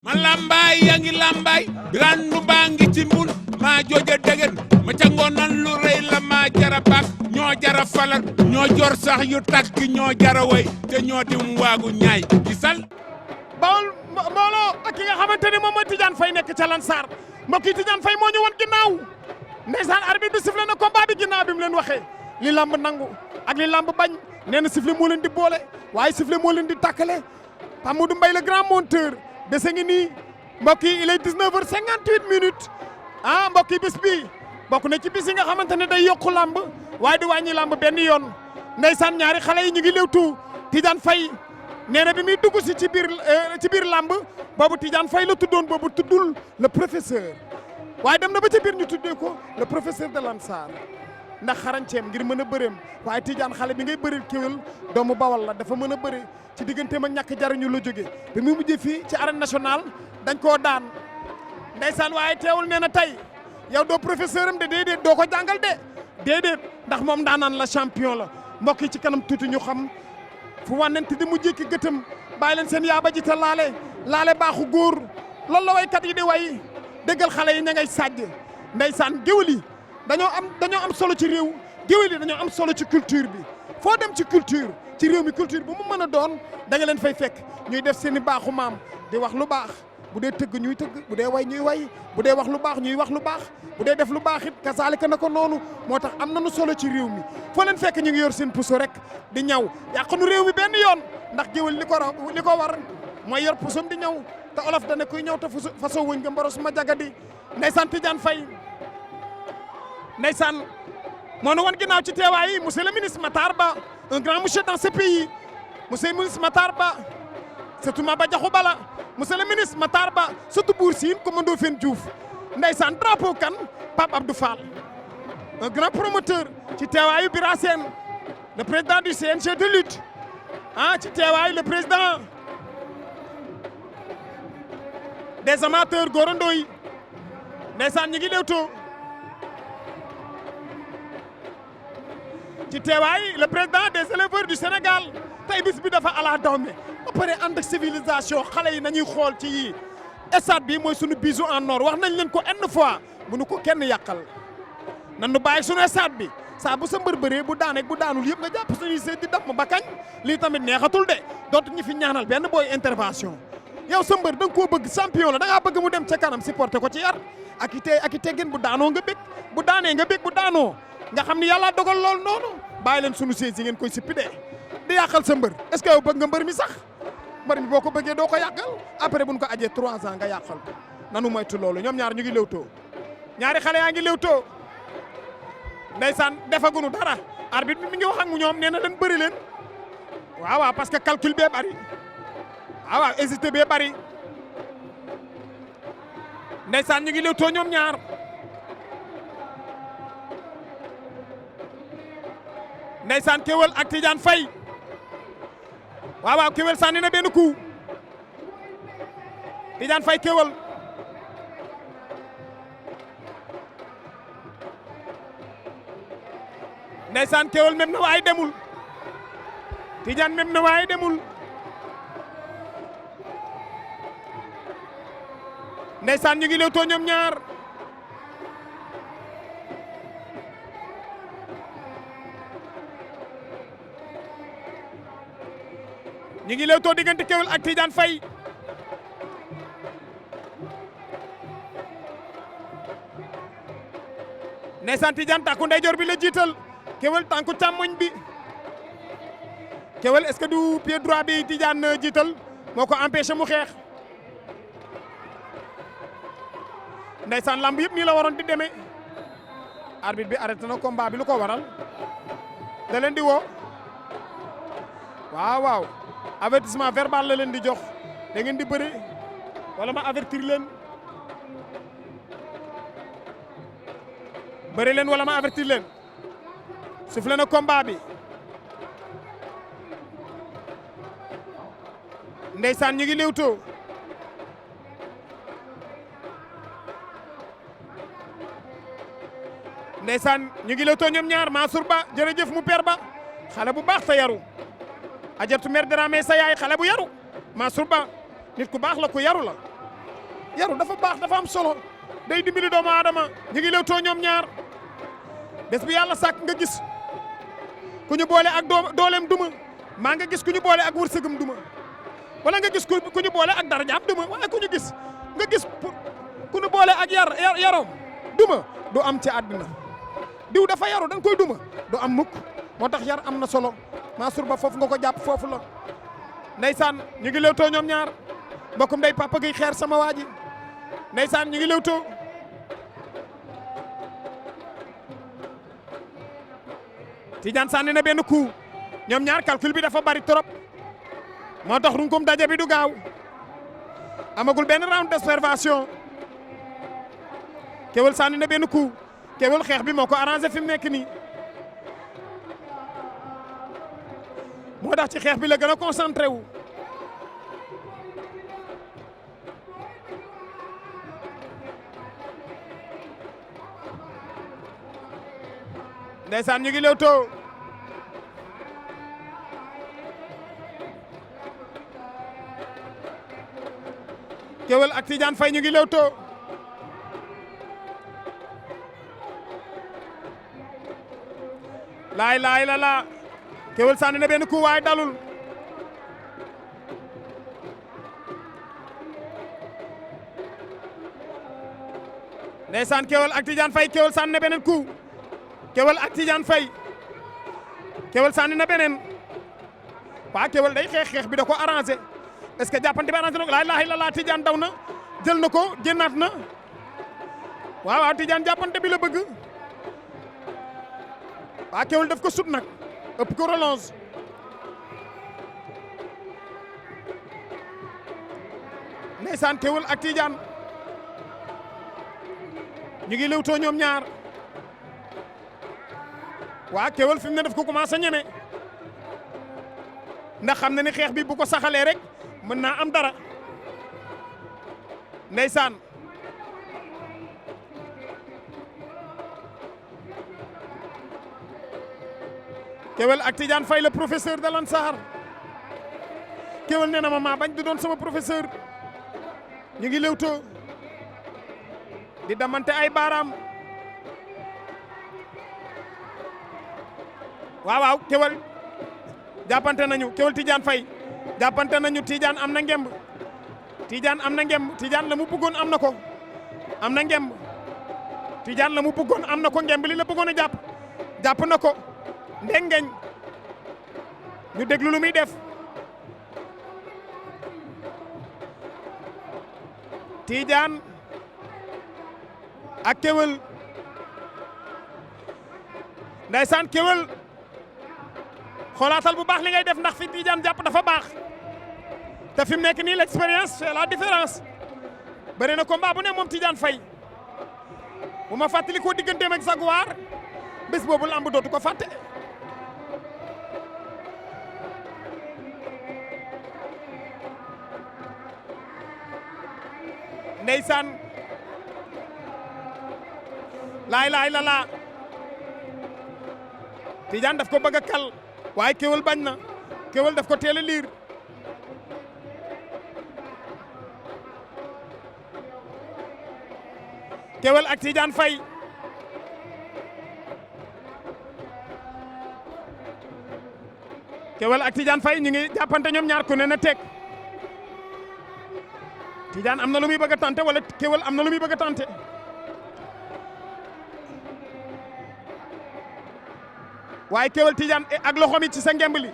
ma lambaay yaa ngi lambaay randu baa ngi ci mbul maa jooja degen ma ca ngoonan lu rëy la maa jara bak ñoo jara falal ñoo jor sax yu takk ñoo jara way te ñoo dim waagu ñaay gisal Bawol mbooloo ak ki nga xamante ni moom mooy Tidiane Faye nekk ca Lansar mbokk yi Tidiane Faye moo ñu won ginnaaw ndeysaan arbitre bi sifflé na combat bi ginnaaw bi mu leen waxee li lamb nangu ak li lamb bañ nee na sifflé moo leen di boole waaye sifflé moo leen di tàkkale Pamadou Mbaye le grand monteur bese ngi nii mbokk yi il est 19h58 minutes ah mbokk yi bis bi bokk na ci bis yi nga xamante ne day yokku lamb waaye di wàññi lamb benn yoon ndeysaan ñaari xale yi ñu ngi léewtu Tidiane Faye nee na bi muy dugg si ci biir lamb boobu Tidiane Faye la tuddoon boobu tuddul le professeur waaye dem na ba ci biir ñu tuddee ko le professeur de Lansar ndax xarañceem ngir mën a bëreem waaye Tidiane xale bi ngay bëri kéwél doomu Bawal la dafa mën a bëri ci digganteem ak ñàkk jariñu la jóge bi mu mujjee fii ci arène nationale dañ koo daan ndeysaan waaye teewul nee na tey yow doo professeur am de déedéet doo ko jàngal de déedéet ndax moom daanaan la champion la mbokk yi ci kanam tuuti ñu xam fu wànnent di mu jékki gëtëm bàyyi leen seen yaaba ji te laale baaxu góor loolu la waykat yi di way déggal xale yi ña ngay sàjj ndeysaan géwél yi dañoo am solo ci réew géwél yi dañoo am solo ci culture bi foo dem ci culture ci réew mi culture bu mu mën a doon da nga leen fay fekk ñuy def seen i baaxu maam di wax lu baax bu dee tëgg ñuy tëgg bu dee way ñuy way bu dee wax lu baax ñuy wax lu baax bu dee def lu baax it kasaalika na ko noonu moo tax am nañu solo ci réew mi foo leen fekk ñu ngi yor seen puso rek di ñaw yàqunu réew mi benn yoon ndax géwél li ko war mooy yor pusom di ñaw te olof dana kuy ñaw te façon wëñ nga mboros ma jagadi ndeysaan Tidiane Faye ndeysaan moo nu woon ginnaaw ci teewaay yi monsieur le ministre Matar Ba un grand monsieur dans ce pays monsieur le ministre Matar Ba surtout Maba Diakhou Bala monsieur le ministre Matar Ba surtout Bour Sine commando Fen Diouf ndeysaan drapeau kan Pape Abdou Fall un grand promoteur ci teewaayu Bira Sène le président du CNG de lutte ci teewaayu le président des amateurs Gorondo yi ndeysaan ñi ngi lewtoo ci teewaay le président des éleveurs du Sénégal tey bis bi dafa ala dawme ba pare ànd ak civilisation xale yi nañuy xool ci yii stade bi mooy sunu bijou en or wax nañ leen ko une fois bu nu ko kenn yàqal nan nu bàyyi sunu stade bi saa bu sa mbër bëree bu daaneeg bu daanul yëpp nga jàpp suñuy seet di damm ba kañ lii tamit neexatul de dootu ñu fi ñaanal benn booy intervention yow sa mbër da nga koo bëgg champion la da ngaa bëgg mu dem ca kanam supporter ko ci yar ak i teggin bu daanoo nga bég bu daanee nga bég bu daanoo nga xam ni yàlla dogal lool noonu bàyyi leen sunu sées yi ngeen koy sippi de di yàqal sa mbër est-ce que yow bëgg nga mbër mi sax mbër mi boo ko bëggee doo ko yàqal après buñ ko ajee 3 ans nga yàqal ko nanu moytu loolu ñoom ñaar ñu ngi léwtoo ñaari xale yaa ngi léwtoo ndeysaan defagunu dara arbitre bi mi ngi wax ak ñoom nee na dañ bëri leen waaw parce que calcul bee bari waaw hésité bee bari ndeysaan ñu ngi léwtoo ñoom ñaar ndeysaan Kéwél ak Tidiane Faye waaw Kéwél sànni na benn coup Tidiane Faye Kéwél ndeysaan Kéwél même na waaye demul Tidiane même na waaye demul ndeysaan ñu ngi lewtoo ñoom ñaar ñu ngi lewtoo diggante Kéwél ak Tidiane Faye ndeysaan Tidiane tànku ndeyjoor bi la jiital Kéwél tànku càmmoñ bi Kéwél est-ce que du pied droit bi Tidiane jiital moo ko empêché mu xeex ndeysaan lamb yëpp nii la waroon di demee arbitre bi arrêté na combat bi lu ko waral da leen di woo waaw avertissement verbal la leen di jox da ngeen di bëri wala ma avertir leen bëri leen wala ma avertir leen soufflé na combat bi ndeysaan ñu ngi léewtoo ndeysaan ñu ngi léewtoo ñoom ñaar Mansour Ba jërëjëf mu père ba xale bu baax te yaru ajartu mère Dramé sa yaay xale bu yaru Mansour Ba nit ku baax la ku yaru la yaru dafa baax dafa am solo day dimbali doomu aadama ñu ngi lewtoo ñoom ñaar bés bi yàlla sàkk nga gis ku ñu boole ak dooleem duma maa nga gis ku ñu boole ak wërsëgam duma wala nga gis ku ñu boole ak darajaam duma waaye ku ñu gis nga gis ku ñu boole ak yaroom duma du am ci àddina diw dafa yaru dañ koy duma du am mukk moo tax yar am na solo Mansour Ba foofu nga ko jàpp foofu la ndeysaan ñu ngi lewtoo ñoom ñaar mbokkum day Papa Gueye xeer sama waa ji ndeysaan ñu ngi lewtoo Tidiane sànni na benn coup ñoom ñaar calcul bi dafa bari trop moo tax runkum daje bi du gaaw amagul benn round d'observation Keweul sànni na benn coup Keweul xeex bi moo ko arrangé fi mu nekk nii moo tax ci xeex bi la gën a concentré wu ndeysaan ñu ngi lewtoo Keweul ak Tidiane Faye ñu ngi lewtoo laay la la Keweul sànni na benn coup waaye dalul ndeysaan Keweul ak Tidiane Faye Keweul sànni na beneen coup Keweul ak Tidiane Faye Keweul sànni na beneen waa Keweul day xeex bi da ko arrangé est-ce que jàppante bi arrangé na ko laa ilaaha illallaah Tidiane daw na jël na ko génnaat na waaw Tidiane jàppante bi la bëgg waa Keweul daf ko sut nag ëpp ko relance ndeysaan Keweul ak Tidiane ñu ngi lewtoo ñoom ñaar waa Keweul fi mu ne daf ko commencé ñeme ndax xam na ni xeex bi bu ko saxalee rek mën naa am dara ndeysaan Keweul ak Tidiane Faye le professeur de l'Ansar Keweul nee na ma maa bañ di doon sama professeur ñu ngi lewtoo di damante ay baaraam waaw Keweul jàppante nañu Keweul Tidiane Faye jàppante nañu Tidiane am na ngemb Tidiane la mu bëggoon am na ko am na ngemb Tidiane la mu bëggoon am na ko ngemb li la bëggoon a jàpp na ko ndengeñ ñu déglu lu muy def Tidiane ak Keweul ndeysaan Keweul xoolaatal bu baax li ngay def ndax fi Tidiane jàpp dafa baax te fi mu nekk nii l'expérience fait la différence bëri na combat bu ne moom Tidiane Faye bu ma fàttali ko digganteem ak Jaguar bés boobu lamb dootu ko fàtte ndeysaan laay la laa Tidiane daf ko bëgg a kal waaye Keweul bañ na Keweul daf ko teel a liir Keweul ak Tidiane Faye Keweul ak Tidiane Faye ñu ngi jàppante ñoom ñaar ku ne na teg Tidiane am na lu muy bëgg a tante wala Keweul am na lu muy bëgg a tante waaye Keweul Tidiane ak loxoom yi ci sa ngemb li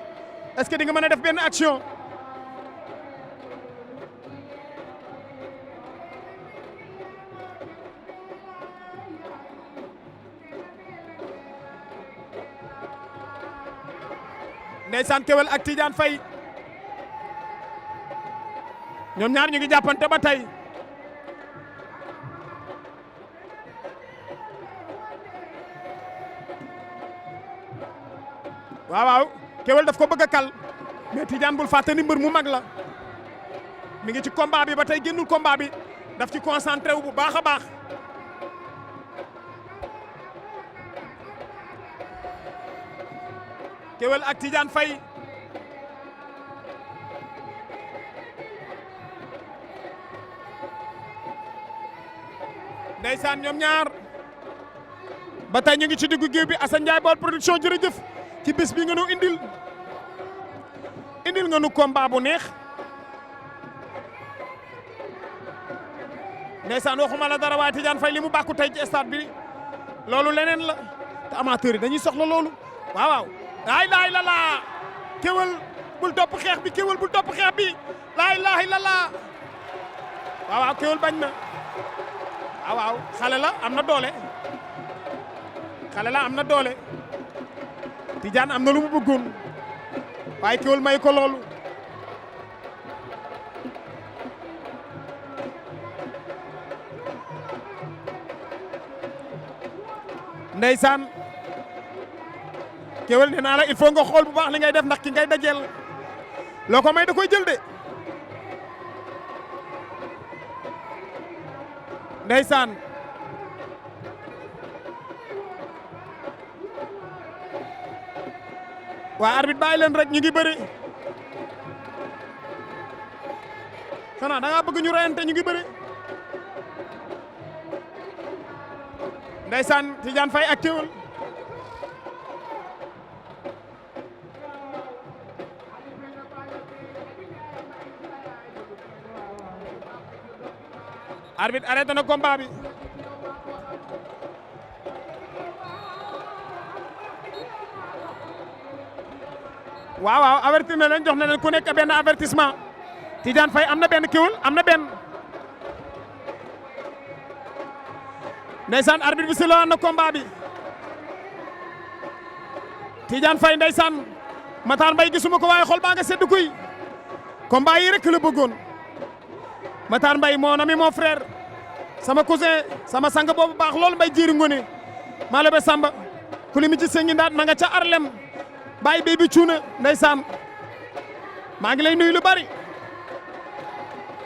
est-ce que di nga mën a def benn action ndeysaan Keweul ak Tidiane Faye ñoom ñaar ñu ngi jàppante ba tey waaw Keweul daf ko bëgg a kal mais Tidiane bul fàtte ni mbër mu mag la mi ngi ci combat bi ba tey génnul combat bi daf ci concentré wu bu baax a baax Keweul ak Tidiane Faye ndeysaan ñoom ñaar ba tey ñu ngi ci diggu géew bi Assane Ndiaye Baol Production jërëjëf ci bés bi nga nu indil nga nu combat bu neex ndeysaan waxuma la dara waaye Tidiane Faye li mu bàkku tey ci stade bi loolu leneen la te amateur yi dañuy soxla loolu waaw laa ilaaha illallaah kéwal bul topp xeex bi kéwal bul topp xeex bi laa ilaaha illallaah waaw kéwal bañ na waaw xale la am na doole Tidiane am na lu mu bëggoon waaye kéwal may ko loolu ndeysaan kéwal nee naa la il faut nga xool bu baax li ngay def ndax ki ngay dajeel loo ko may da koy jël de ndeysaan waa arbitre bàyyi leen rek ñu ngi bëri xanaa da ngaa bëgg ñu reyante ñu ngi bëri ndeysaan Tidiane Faye ak kéwal arbitre arrêté na combat bi waaw avertir na leen jox na leen ku nekk benn avertissement Tidiane Faye am na benn kéwal am na benn ndeysaan arbitre bi sifflé na combat bi Tidiane Faye ndeysaan Matar Mbaye gisuma ko waaye xol baa nga sedd kuy combat yi rek la bëggoon Matar Mbaye mon ami mon frère sama cousin sama sang boobu baax loolu Mbaye jiiri ngone maalo be Samba ku li mi ci sengi ndaat ma nga ca Arlem Baye Baby Cuuna ndeysaan maa ngi lay nuyu lu bari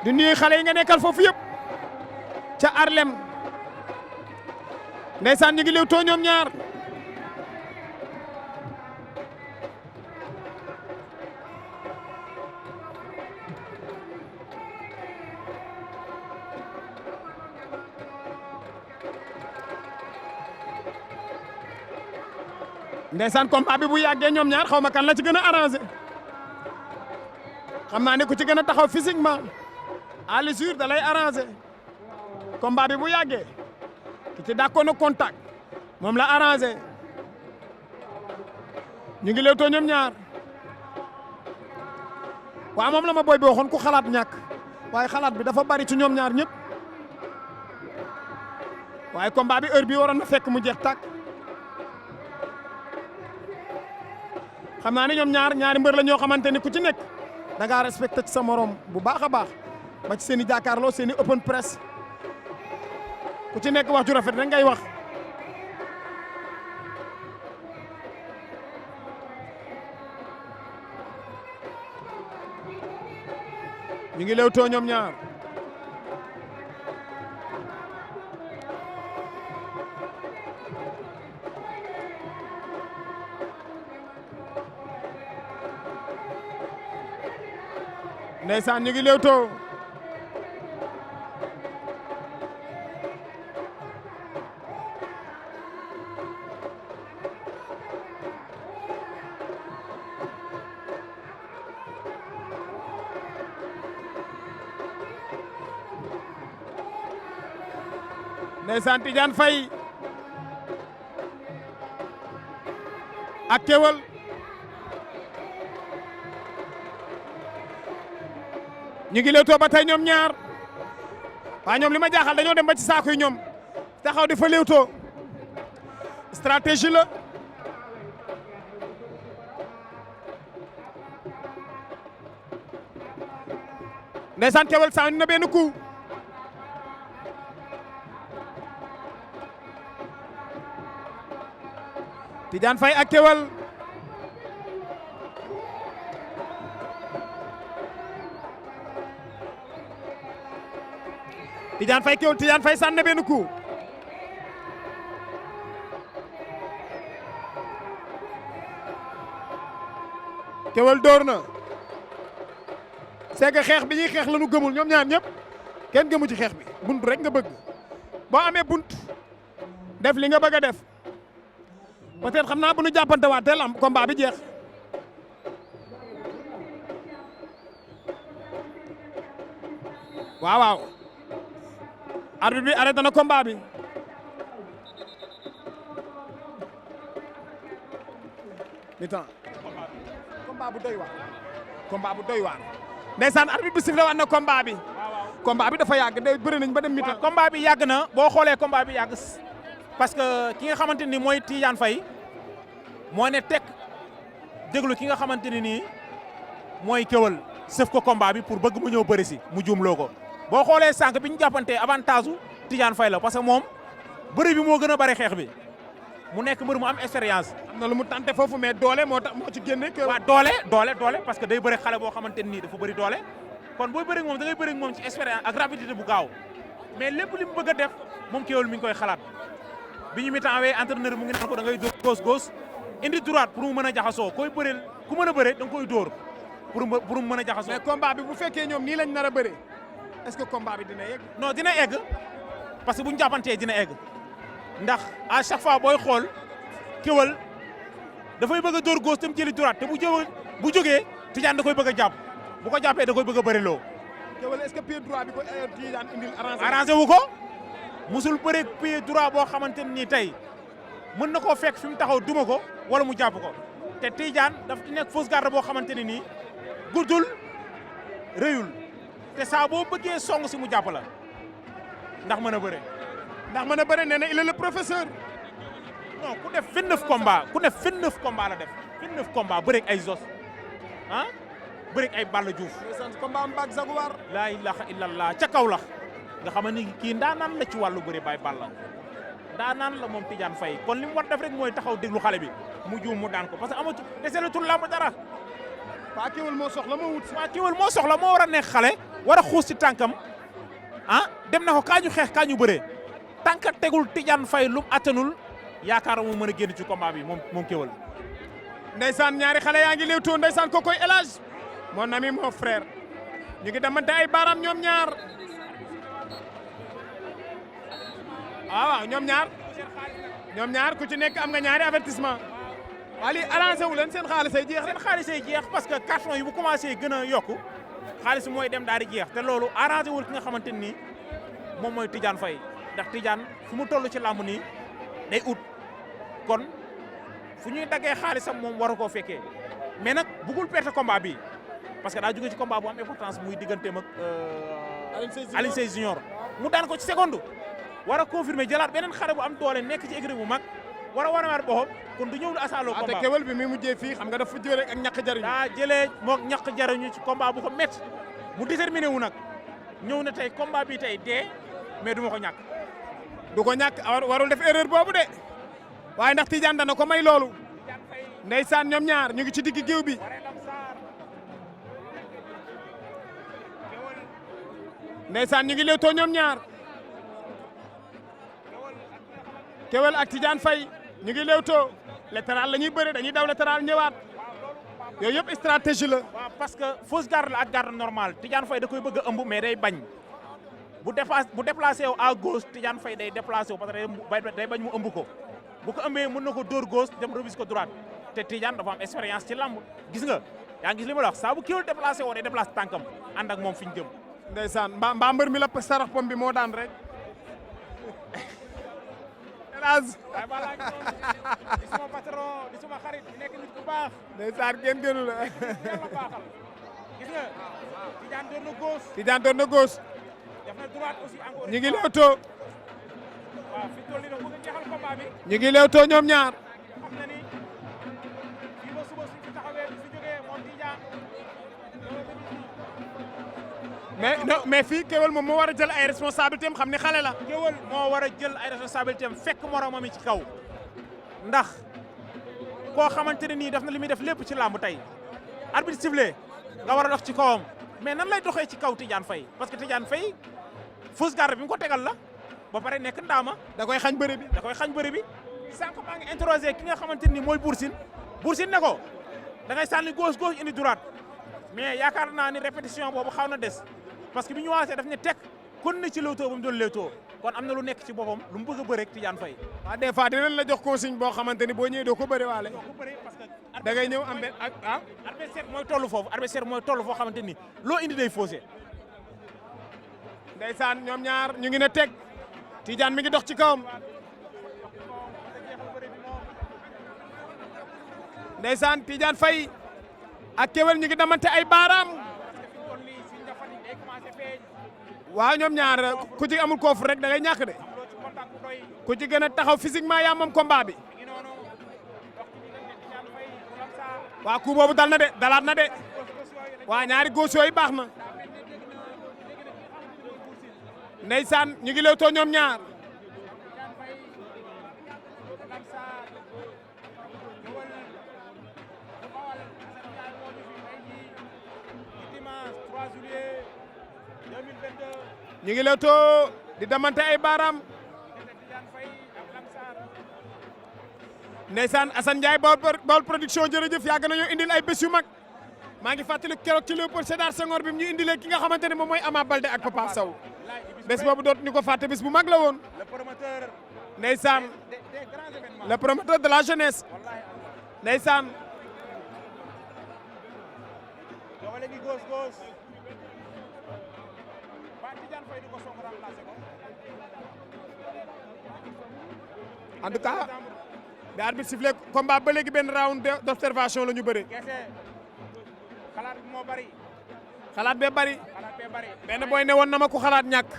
di nuyu xale yi nga nekkal foofu yëpp ca Arlem ndeysaan ñu ngi lew too ñoom ñaar ndeysaan combat bi bu yàggee ñoom ñaar xaw ma kan la ci gën a arrangé xam naa ne ku ci gën a taxaw physiquement à l'usure da lay arrangé combat bi bu yàggee ki ci dàkkoon na contact moom la arrangé ñu ngi leewtoo ñoom ñaar waaw moom la ma booy bi waxoon ku xalaat ñàkk waaye xalaat bi dafa bari ci ñoom ñaar ñëpp waaye combat bi heure bi waroon na fekk mu jeex tàkk xam naa ne ñoom ñaari mbër la ñoo xamante ni ku ci nekk da ngaa respecté ci sa morom bu baax a baax ba ci seen i jàkkaarloo seen i open press ku ci nekk wax ju rafet rek ngay wax ñu ngi lewtoo ñoom ñaar ndeysaan ñu ngi lewtoo ndeysaan Tidiane Faye ak Keweul ñu ngi lewtoo ba tey ñoom ñaar waaye ñoom li ma jaaxal dañoo dem ba ci saako yi ñoom taxaw di fa lewtoo stratégie la ndeysaan Keweul sànni na benn coup Tidiane Faye ak Keweul Tidiane Faye Keweul Tidiane Faye sànni na benn coup Keweul door na c'est que xeex bi ñuy xeex la ñu gëmul ñoom ñaar ñëpp kenn gëmu ci xeex bi buntu rek nga bëgg boo amee bunt def li nga bëgg a def peut-être xam naa bu nu jàppante waatee lamb combat bi jeex. waaw waaw arbitre bi arrêté na combat bi mi-temps combat bu doy waar combat bu doy waar ndeysaan arbitre bi sifflé waat na combat bi combat bi dafa yàgg day bëri nañ ba dem mi-temps. combat bi yàgg na boo xoolee combat bi yàgg parce que ki nga xamante ni mooy Tidiane Faye moo ne teg déglu ki nga xamante ne nii mooy Keweul sëf ko combat bi pour bëgg mu ñëw bëri si mu juumloo ko. boo xoolee sànq bi ñu jàppante avantage u Tidiane Faye la parce que moom bëri bi moo gën a bëri xeex bi mu nekk mbër mu am expérience. am na lu mu tante foofu mais doole moo tax moo ci génne. waaw doole parce que day bëri xale boo xamante nii dafa bëri doole kon booy bëri moom da ngay bëri moom ci expérience ak rapidité bu gaaw mais lépp li mu bëgg a def moom Keweul mi ngi koy xalaat bi ñu mi-temps wee entraîneur mu ngi naan ko da ngay dóor gauche indi droite pour mu mën a jaxasoo koy bëreel ku mën a bëre da nga koy dóor pour mu mën a jaxasoo. mais combat bi bu fekkee ñoom nii lañ nar a bëre est-ce que combat bi dina egg. non dina egg parce que bu ñu jàppantee dina egg ndax à chaque fois booy xool Keweul dafay bëgg a dóor gauche tam jëli droite te bu jógee Tidiane da koy bëgg a jàpp bu ko jàppee da koy bëgg a bëriloo. Keweul est-ce que pied droit bi ko Tidiane indil arrangé wu ko musul bëre pied droit boo xamante ni tey mën na koo fekk fi mu taxaw duma ko wala mu jàpp ko te Tidiane daf ci nekk fausse garde boo xamante ne nii guddul rëyul. te saa boo bëggee song si mu jàpp la ndax mën a bëre. nee na il est le professeur. non ku def 29 combats la def 29 combats bëreeg ay Zos ah bëreeg ay Balla Diouf. combat am baag Jaguar. laa ilaha illallah ca kaw la nga xam ni kii ndaanaan la ci wàllu bëre bay Balla ndaanaan la moom Tidiane Faye kon li mu war def rek mooy taxaw déglu xale bi mu juum mu daan ko parce que amatu deselatul làmb dara. waa Keweul moo soxla moo wut. waa Keweul moo soxla moo war a nekk xale war a xuus ci tànkam dem na ko kaa ñu xeex kaa ñu bëree tànka tegul Tidiane Faye lu mu attanul yaakaar mu mën a génn ci combat bi moom Keweul. ndeysaan ñaari xale yaa ngi léewtoo ndeysaan ko koy El Hadj mon ami mon frère ñu ngi demante ay baaraam ñoom ñaar waaw ñoom ñaar ku ci nekk am nga ñaari avertissement. waa lii arrangé wu leen seen xaalisay jeex. seen xaalisay jeex parce que carton yi bu commencé gën a yokku xaalis mooy dem daal di jeex te loolu arrangé wul ki nga xamante ni moom mooy Tidiane Faye ndax Tidiane fu mu toll ci làmb nii day ut kon fu ñuy daggee xaalisam moom waru koo fekkee mais nag bugul perte combat bi parce que daa jóge ci combat bu am importance muy digganteem ak Alioune Seye Junior mu daan ko ci seconde war a confirmer jëlaat beneen xare bu am doole nekk ci écurie bu mag. war a war boppam kon du ñëw lu asaaloo combat te Keweul bi mi mujjee fii xam nga dafa jëlee ak ñàkk jariñu daa jëlee moog ñàkk jariñu ci combat bu ko métti mu déterminé wu nag ñëw na tey combat bi tey dee mais du ma ko ñàkk. du ko ñàkk warul def erreur boobu de waaye ndax Tidiane dana ko may loolu ndeysaan ñoom ñaar ñu ngi ci digg géew bi ndeysaan ñu ngi léewtoo ñoom ñaar Keweul ak Tidiane Faye ñu ngi léewtoo latéral la ñuy bëre dañuy daw latéral ñëwaat yooyu yëpp stratégie la. waaw parce que fausse garde la ak garde normale Tidiane Faye da koy bëgg a ëmb mais day bañ bu déplacé wu à gauche Tidiane Faye day déplacé wu parce que day bañ mu ëmb ko bu ko ëmbee mën na ko dóor gauche dem remise ko droite te Tidiane dafa am expérience ci lamb gis nga yaa ngi gis li ma la wax saa bu Keweul déplacé woo day déplacé tànkam ànd ak moom fi ñu jëm. ndeysaan mbaa mbër mi la sarax pom bi moo daan rek. waaye balaa ngi noonu di suma patron di suma xarit di nekk nit ku baax. ndeysaan kenn gënu la. yàlla baaxal gis nga Tidiane doon na gauche. Tidiane doon na gauche. def na droite aussi encore. ñu ngi léewtoo. waaw fi toll nii nag bëgg a jeexal combat bi. ñu ngi léewtoo ñoom ñaar. xam na ni fii ba suba suñ fi taxawee fi jógee moom Tidiane. mais fii Keweul moom moo war a jël ay responsabilités am xam ni xale la. Keweul moo war a jël ay responsabilités am fekk moromam yi ci kaw ndax koo xamante ne nii def na li muy def lépp ci làmb tey arbitre sifflé nga war a dox ci kawam mais nan lay doxee ci kaw Tidiane Faye parce que Tidiane Faye fausse garde bi mu ko tegal la ba pare nekk ndaama. da koy xañ bëre bi da koy xañ bëre bi sànq maa ngi introsé ki nga xamante ni mooy Boursine ne ko da ngay sànni gauche indi droite mais yaakaar naa ni répétition boobu xaw na des parce que bi ñu waasee daf ne teg kon na ci léewtoo ba mu doon léewtoo kon am na lu nekk ci boppam lu mu bëgg a bëre ak Tidiane Faye. waaw des fois dinañ la jox consigne boo xamante ni boo ñëwee doo ko bëre waale. doo ko bëre parce que. da ngay ñëw am benn ah. adversaire mooy toll foofu adversaire mooy toll foo xamante ni loo indi day faussé. ndeysaan ñoom ñaar ñu ngi ne teg Tidiane mi ngi dox ci kawam. ndeysaan Tidiane Faye ak Keweul ñu ngi damante ay baaraam. waaw ñoom ñaar ku ci amul koofu rek da ngay ñàkk de. ku ci gën a taxaw physiquement yaa moom combat bi. waa coup boobu dal na de dalaat na de. waa ñaari góos yooyu baax na. ndeysaan ñu ngi lewtoo ñoom ñaar. ñu ngi lewtoo di damante ay baaraam. ndeysaan Assane Ndiaye Baol production jërëjëf yàgg nañoo indil ay bés yu mag. maa ngi fàttali keroog ci Léopold Sédar Senghor bi mu ñu indilee ki nga xamante ne moom mooy Ama Baldé ak Papa Sow. bés boobu doot ñu ko fàtte bés bu mag la woon. ndeysaan le promoteur de la jeunesse. ndeysaan. en tout cas bi arbitre sifflé combat ba léegi benn round d'observation la ñu bëre. xalaat bi moo bari. xalaat bee bari. benn booy ne woon na ma ku xalaat ñàkk.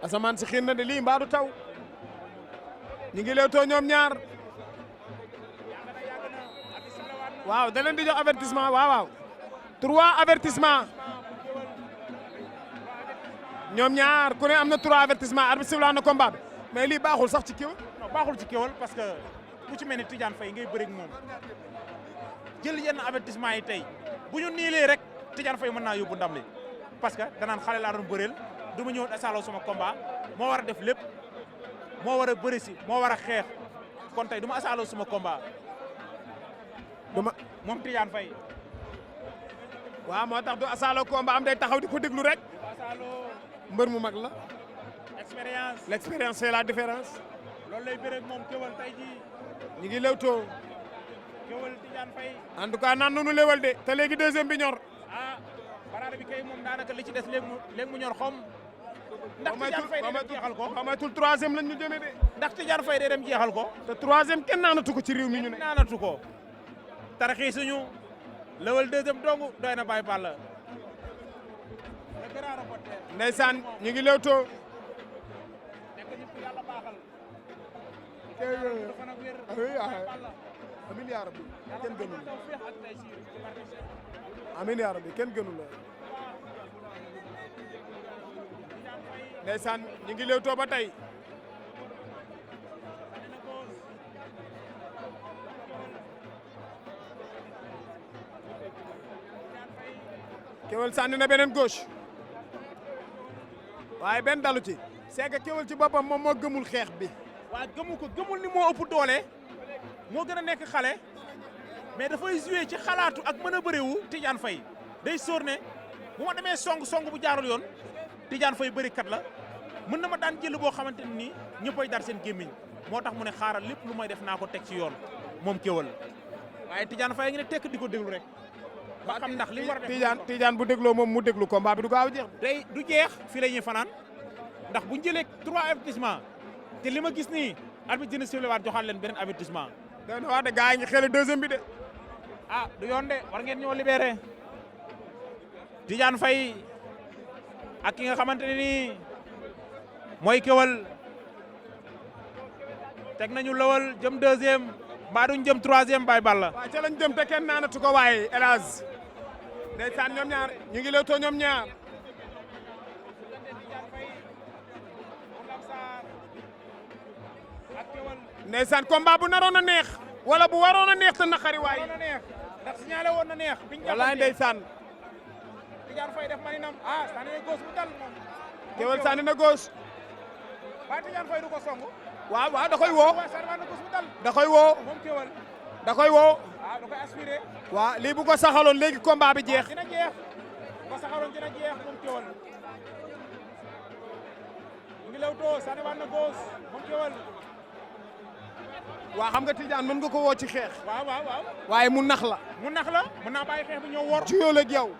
asamaan si xiin na de lii mbaa du taw. ñu ngi leewtoo ñoom ñaar. waaw da leen di jox avertissement waaw waaw. 3 avertissement. ñoom ñaar ku ne am na 3 avertissement arbitre sifflé na combat bi mais lii baaxul sax ci Keweul. non baaxul ci Keweul parce que ku ci mel ni Tidiane Faye ngay bëri ak moom jël yenn avertissement yi tey bu ñu niilee rek Tidiane Faye mën naa yóbbu ndam li parce que danaan xale laa doon bëreel du ma ñëw asaaloo sama combat moo war a def lépp moo war a bëri si moo war a xeex kon tey du ma asaaloo sama combat. dama moom Tidiane Faye. waaw moo tax du asaaloo combat am day taxaw di ko déglu rek. mbër mu mag la. expérience l'expérience c'est la différence. loolu lay bëre ak moom Keweul tey jii. ñu ngi lewtoo. Keweul Tidiane Faye. en tout cas naan noonu lewal de te léegi deuxième bi ñor. ah baraada bi kay moom daanaka li ci des léegi mu ñor xom. ndax Tidiane Faye day dem jeexal ko xamatul troisième lañ ñu jëmee de. ndax Tidiane Faye day dem jeexal ko. te troisième kenn naanatu ko ci réew mi ñu ne. naanatu ko. tarxii suñu lewal deuxième dong doy na bàyyi pàll. ndeysaan ñu ngi lewtoo. amiin yaa rabbi kenn gënu la. amiin yaa rabbi kenn gënu la. ndeysaan ñu ngi lewtoo ba tey. Keweul sànni na beneen gauche. waaye benn dalu ci. c'est que Keweul ci boppam moom moo gëmul xeex bi. waaw gëmul ni moo ëpp doole moo gën a nekk xale mais dafay joué ci xalaatu ak mën a bëreewu Tidiane Faye day sóor ne bu ma demee song bu jaarul yoon Tidiane Faye bëri kat la mën na ma daan jël boo xamante ne nii ñëppay dar seen gémmiñ moo tax mu ne xaaral lépp lu may def naa ko teg ci yoon moom Keweul waaye Tidiane Faye ngi ne tekk di ko déglu rek ba xam ndax li mu war a def Tidiane bu dégloo moom mu déglu combat bi du gaaw a jeex. day du jeex fii la ñuy fanaan ndax bu ñu jëlee 3 avertissement te li ma gis nii arbitre dina sifflé waat joxaat leen beneen avertissement. day na wax de gars yi ngi xel deuxième bi de. ah du yoon de war ngeen ñoo libéré Tidiane Faye ak ki nga xamante ne nii mooy Keweul teg nañu lawal jëm deuxième mbaa duñ jëm troisième bay balla. waaw ca lañ jëm te kenn naanatu ko waaye El Hadj ndeysaan ñoom ñaar ñu ngi lewtoo ñoom ñaar. ndeysaan combat bu naroon a neex. wala bu waroon a neex te naqari waay. ndax signalé woon na neex. biñ jàppante wallaay ndeysaan. Tidiane Faye def maninam sànni na gauche bu dal moom. Keweul sànni na gauche. ba Tidiane Faye du ko song. waaw da koy woo. sànni na gauche bu dal. da koy woo. moom Keweul. da koy woo. waaw da koy aspiré. waaw lii bu ko saxaloon léegi combat bi jeex. dina jeex bu ko saxaloon dina jeex moom Keweul. mu ngi lewtoo sànni waat na góos moom Keweul. waa xam nga Tidiane mën nga ko woo ci xeex. waaw. waaye mu nax la. mu nax la mën naa bàyyi xeex bi ñëw wor. juyoo ak yow.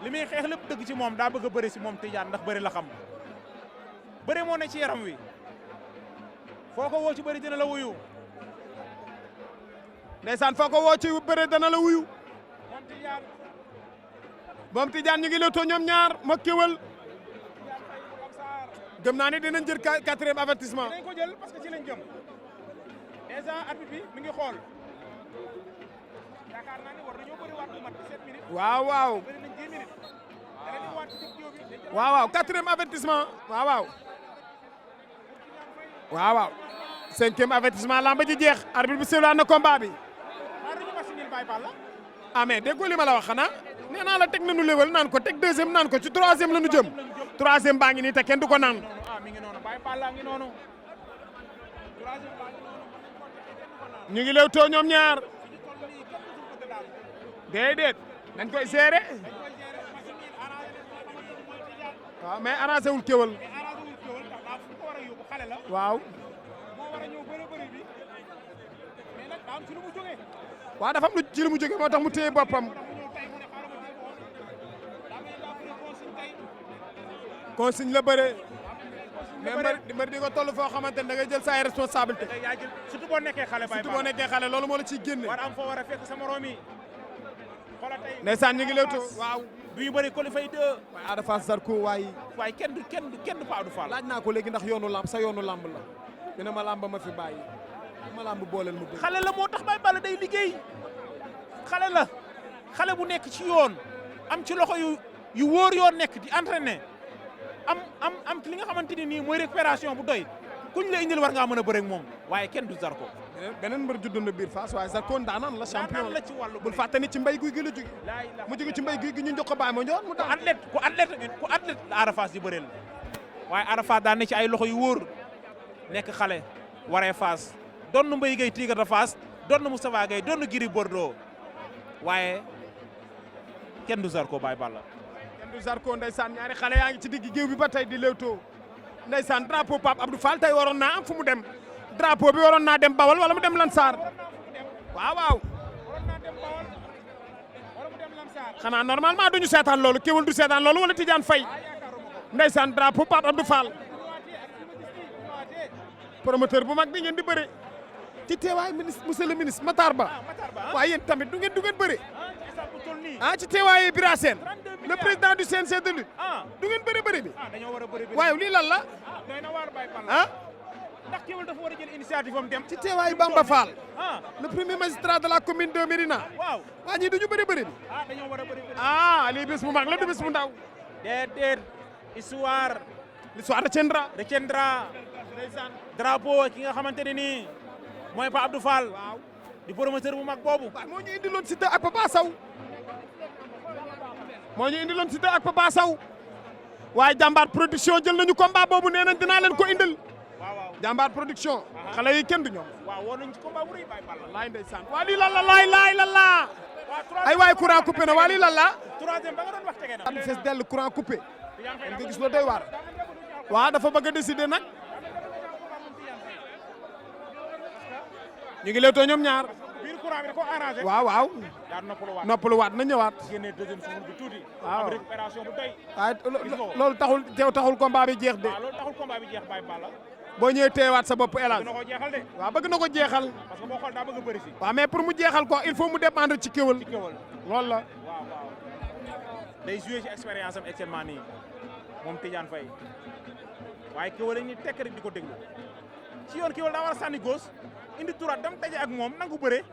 li muy xeex lépp dëgg ci moom daa bëgg a bëri si moom Tidiane ndax bëri la xam. bëri moo ne ci yaram wi. foo ko woo ci bëri dina la wuyu. ndeysaan foo ko woo ci bëri dana la wuyu. moom Tidiane. moom Tidiane ñu ngi lewtoo ñoom ñaar ma Keweul. gëm naa ne dinañ jël 4e avertissement. dinañ ko jël parce que ci lañ jëm. déjà arbitre bi mi ngi xool. yaakaar naa ne war nañoo bëri waat lu mat 17 minutes. waaw. bëri nañ 10 minutes. danañ di waat ci digg bi. waaw 4e avertissement. waaw. 5e avertissement lamba ji jeex. arbitre bi sifflé na combat bi. ah mais déggoo li ma la wax xanaa. nee naa la teg nañu léwal naan ko teg 2e naan ko ci 3e la ñu jëm. 3e baa ngi nii te kenn du ko naan. mi ngi noonu Baye Fall la ngi noonu. ñu ngi lewtoo ñoom ñaar. déedéet dañ koy seere. waaw mais arrangé wul Keweul. waaw. waaw dafa am lu ci lu mu jógee moo tax mu téye boppam. consigne la bëre. mais mbër di ko toll foo xamante ne da ngay jël sa ay responsabilité. surtout boo nekkee xale Baye Fall. surtout boo nekkee xale loolu moo la ciy génne. war am foo war a fekk sa morom yi. xoolal tey ndeysaan ñu ngi lewtoo waaw. du ñu bëri Coly Faye 2. waaye Ada Fass Zarko waaye. waaye kenn du Pa Abdou Fall. laaj naa ko léegi ndax yoonu lamb sa yoonu lamb la. dina ma lamb ma fi bàyyi. ma lamb booleel mu bëri. xale la moo tax Baye Balla day liggéey. xale la xale bu nekk ci yoon. am ci loxo yu wóor yoon nekk di entraîner. am li nga xamante ni nii mooy récupération bu doy. kuñ la indil war ngaa mën a bëre ak moom. waaye kenn du Zarko. beneen mbër judd na biir Fass waaye Zarko ndaanaan la champion la ci wàllu bul fàtte ni ci mbay guy gi la jóge mu jóge ci mbay guy gi ñu jox ko bàyyi ma ñëwaat mu daan ku athlète la Ada Fass di bëreel waaye Ada Fass daan ne ci ay loxo yu wóor nekk xale waree Fass doon na Mbaye Gueye Tigre de Fass doon na Moustapha Gueye doon na Gris Bordeaux waaye kenn du Zarko Baye Balla. kenn du Zarko ndeysaan ñaari xale yaa ngi ci digg géew bi ba tey di lewtoo ndeysaan drapeau Pape Abdou Fall tey waroon naa am fu mu dem drapeau bi waroon naa dem Bawal wala mu dem Lansar waaw. xanaa normalement duñu seetaan loolu Keweul du seetaan loolu wala Tidiane Faye ndeysaan drapeau Pape Abdou Fall promoteur bu mag bi ngeen di bëre ci teewaay ministre monsieur le ministre Matar Ba waaye yéen tamit du ngeen bëre ci teewaayu Bira Sène le président du CNG de lutte du ngeen bëre bi waaye lii lan la ndax Keweul dafa war a jël initiative am dem ci teewaayu Bamba Fall le premier magistrat de la commune de Médina waaw waa ñii duñu bëre bi dañoo war a bëri lii bés bu mag la du bés bu ndaw déedéet l'histoire de Tiendra drapeau ki nga xamante ne nii mooy Pa Abdou Fall di promoteur bu mag boobu moo ñu indiloon Siteu ak Papa Sow waaye jàmbaar production jël nañu combat boobu nee nañ dinaa leen ko indil jàmbaar production xale yi kenn du ñoom woon nañ ci combat bu rëy Baye Balla laay ndeysaan waa lii lan la laay lan la ay waay courant coupé na waa lii lan la troisième ba nga doon wax tege na fees dell courant coupé nga gis la doy waar waaw dafa bëgg a décider nag ñu ngi leetoo ñoom ñaar biir courant bi da ko arrangé waaw noppaluwaat na ñëwaat génne deuxième souffle bi tuuti waaw am récupération bu doy waaye loolu taxul combat bi jeex de loolu taxul combat bi jeex Baye Balla boo ñëwee teewaat sa bopp elal dina ko jeexal de waaw bëgg na ko jeexal parce que boo xool daa bëgg a bëri si waaw mais pour mu jeexal ko il faut mu dépendre ci Keweul loolu la waaw day joué ci expérience am actuellement nii moom Tidiane Faye waaye Keweul ñu tekk rek di ko déglu ci yoon Keweul daa war a sànni gauche indi droite dem daje ak moom nangu bëre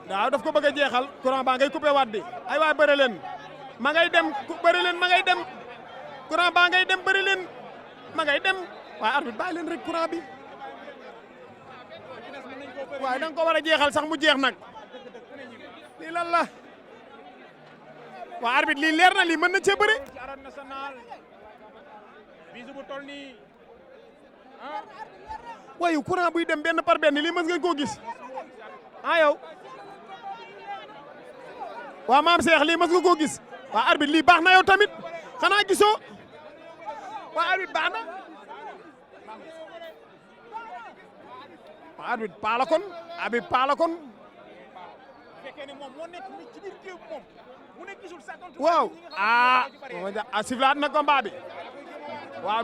waaw daf ko bëgg a jeexal courant baa ngay coupé waat di ay waay bëre leen ma ngay dem courant baa ngay dem bëri leen ma ngay dem waaye arbitre bàyyi leen rek courant bi waaye da nga ko war a jeexal sax mu jeex nag lii lan la waa arbitre lii leer na lii mën na cee bëre ci arène nationale bisu bu toll nii waaye courant buy dem benn par benn lii mës ngeen koo gis ah yow waa maam Cheikh lii mës nga koo gis waa arbitre lii baax na yow tamit xanaa gisoo waa arbitre baax na waa arbitre paala kon arbitre paala kon waaw a siflaat na combat bi waaw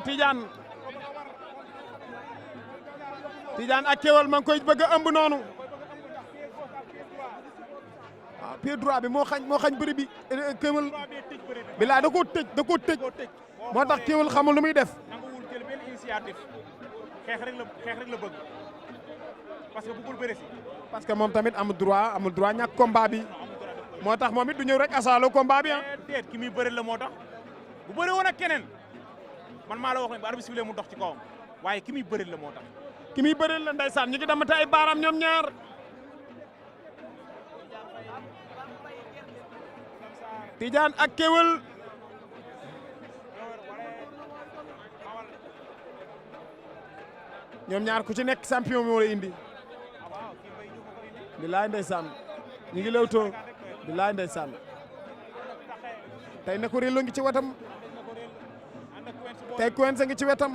Tidiane ak Keweul ma ngi koy bëgg a ëmb noonu waaw pied droit bi moo xañ bëri bi Keweul bi laa da koo tëj moo tax Keweul xamul lu muy def nanguwul jël benn initiative xeex rek la bëgg parce que bëggul bëri si parce que moom tamit amul droit ñàkk combat bi moo tax moom it du ñëw rek asaalo combat bi déet ki muy bëri la moo tax bu bëri woon ak keneen man maa la wax ne ba arbitre sifflé mu dox ci kawam waaye ki muy bëri la moo tax ki muy bëri la ndeysaan ñu ngi damate ay baaraam ñoom ñaar Tidiane ak Keweul ñoom ñaar ku ci nekk champion moo la indi bilaay ndeysaan ñu ngi lewtoo bilaay ndeysaan tey na ko réeloo ngi ci wetam tey Quench ngi ci wetam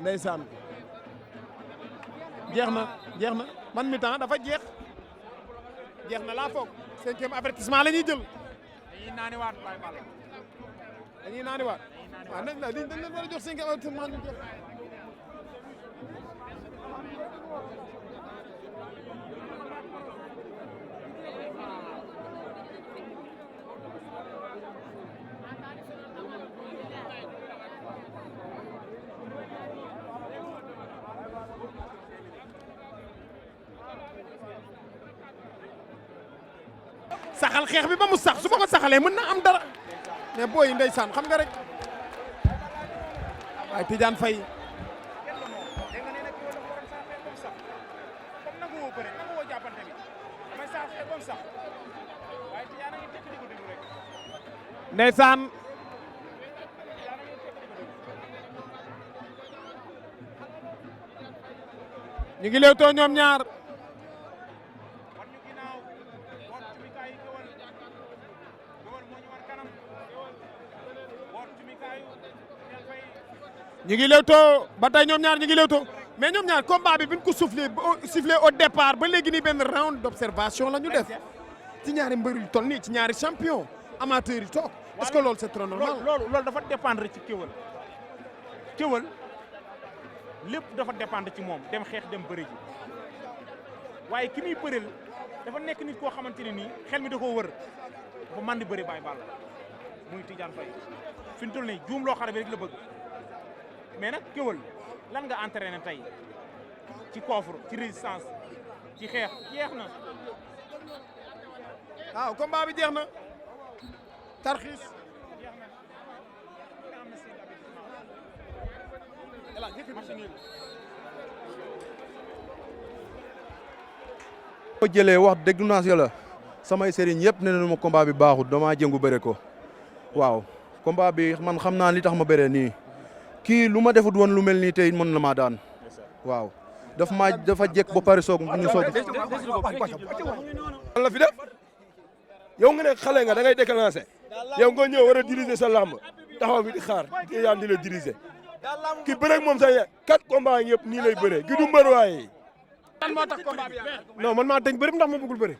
ndeysaan jeex na man mi temps dafa jeex na laa foog 5e avertissement la ñuy jël dañuy naaniwaat waaw nag la dañ leen war a jox 5e avertissement ñu jox saxal xeex bi ba mu sax su ma ko saxalee mën na am dara mais booy ndeysaan xam nga rek waaye Tidiane Faye ndeysaan ñu ngi lewtoo ñoom ñaar ñu ngi lewtoo ba tey ñoom ñaar ñu ngi lewtoo mais ñoom ñaar combat bi bi ñu ko sifflé au départ ba léegi nii benn round d'observation la ñu def ci ñaari mbër yu toll nii ci ñaari champion amateur yi toog est-ce que loolu c'est trop normal. loolu dafa dépendre ci Keweul lépp dafa dépendre ci moom dem xeex dem bëri ji waaye ki muy bëreel dafa nekk nit koo xamante ne nii xel mi da koo wër ba man di bëri Baye Balla muy Tidiane Faye fi mu toll nii juum loo xam ne rek la bëgg. mais nag Keweul lan nga entraîné tey ci coffre ci résistance ci xeex jeex na. waaw combat bi jeex na tarxiis ko jëlee wax dëgg naa si la samay sëriñ yëpp ne nañu ma combat bi baaxul damaa jëngu bëre ko waaw combat bi man xam naa li tax ma bëre nii kii lu ma defut woon lu mel nii tey mën na maa daan waaw dafa jekk ba pare soog ñu soog la fi def yow nga ne xale nga da ngay déclenché yow nga ñëw war a diriger sa lamb taxaw bi di xaar Tidiane di la diriger ki bëreeg moom sa 4 combats yëpp nii lay bëree gi du mbër waaye. lan moo tax combat bi non man maa tëj bëri ndax ma bëggul bëri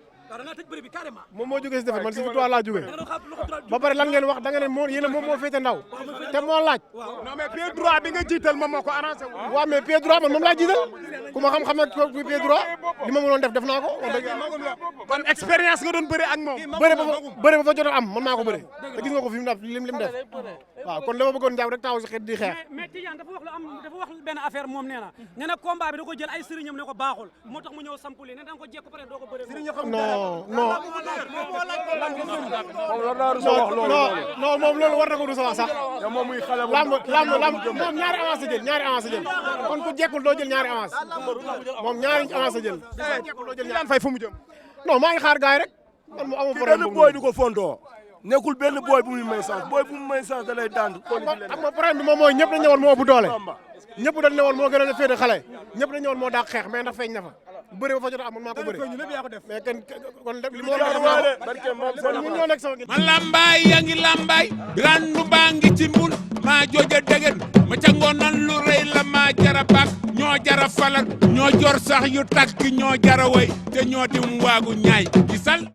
moom moo jógee si defet man si victoire laa jógee ba pare lan ngeen wax da nga ne moo yéen moom moo féete ndaw te moo laaj. non mais pied droit bi nga jiital moom moo ko arrangé wu. waaw mais pied droit man moom laa jiital ku ma xam-xam ak pied droit li ma mënoon def naa ko. kon expérience nga doon bëri ak moom. bëre ba fa jot a am man maa ko bëre te gis nga ko fi mu def lim def waaw kon dama bëggoon jàpp rek taxaw si xeet di xeex. mais Tidiane dafa wax benn affaire moom nee na combat bi da ko jël ay sëriñam ne ko baaxul moo tax mu ñëw sampuli ne da nga ko jekk pare doo ko bëre. non moom loolu war na ko du wax sax lamb moom ñaari avance jël kon ku jekkul doo jël ñaari avance moom ñaari avance jël Tidiane Faye fu mu jëm. non maa ngi xaar gaay rek man mu amu benn booy du ko fontoo nekkul benn booy bu muy may chance booy bu mu may chance da lay daan. xam nga problème bi moom mooy ñëpp dañu ñëwoon moo ëpp doole ñëpp dañu ñëwoon moo gën a féete xale ñëpp dañu ñëwoon moo dàq xeex mais ndax feeñ na fa bëri ba fa jot a amul maa ko bëri mais kon li ma war a mu ñoo nekk sama ma lambaay yaa ngi lambaay randu baa ngi ci mbul maa jooja degen ma ca ngoonan lu rëy la maa jara bak ñoo jara falal ñoo jor sax yu takk ñoo jara way te ñoo dim waagu ñaay gisal